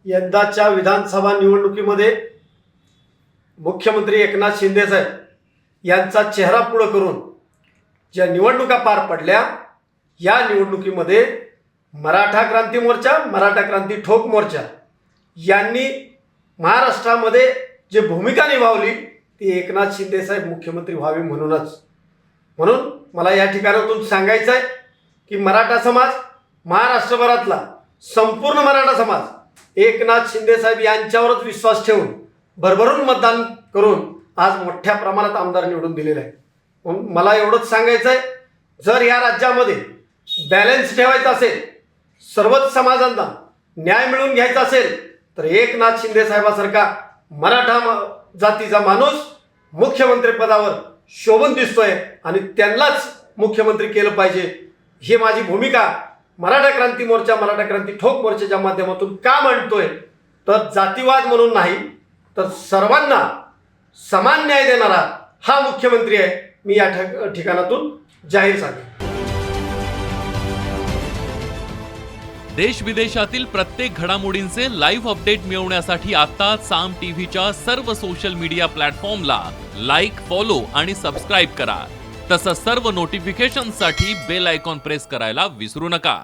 यंदाच्या विधानसभा निवडणुकीमध्ये मुख्यमंत्री एकनाथ शिंदे साहेब यांचा चेहरा पुढे करून ज्या निवडणुका पार पडल्या, या निवडणुकीमध्ये मराठा क्रांती मोर्चा, मराठा क्रांती ठोक मोर्चा यांनी महाराष्ट्रामध्ये जी भूमिका निभावली ती एकनाथ शिंदे साहेब मुख्यमंत्री व्हावे म्हणून मला या ठिकाणातून सांगायचं आहे की मराठा समाज, महाराष्ट्रभरातला संपूर्ण मराठा समाज एकनाथ शिंदे साहेब यांच्यावरच विश्वास ठेवून भरभरून मतदान करून आज मोठ्या प्रमाणात आमदार निवडून दिलेले आहे. म्हणून मला एवढंच सांगायचं आहे, जर या राज्यामध्ये बॅलन्स ठेवायचा असेल, सर्वच समाजांना न्याय मिळवून घ्यायचा असेल, तर एकनाथ शिंदे साहेबासारखा मराठा जातीचा माणूस मुख्यमंत्री पदावर शोभून दिसतोय आणि त्यांनाच मुख्यमंत्री केलं पाहिजे. ही माझी भूमिका मराठा क्रांती मोर्चा, मराठा क्रांती ठोक मोर्चाच्या माध्यमातून का मांडतोय, तर जातीवाद म्हणून नाही, तर सर्वांना समान न्याय देणारा हा मुख्यमंत्री आहे, मी या ठिकाणातून जाहीर सांगेन. देश विदेशातील प्रत्येक घडामोडींचे लाईव्ह अपडेट मिळवण्यासाठी आता साम टीव्हीच्या सर्व सोशल मीडिया प्लॅटफॉर्मला लाईक, फॉलो आणि सबस्क्राईब करा. तसंच सर्व नोटिफिकेशनसाठी बेल आयकॉन प्रेस करायला विसरू नका.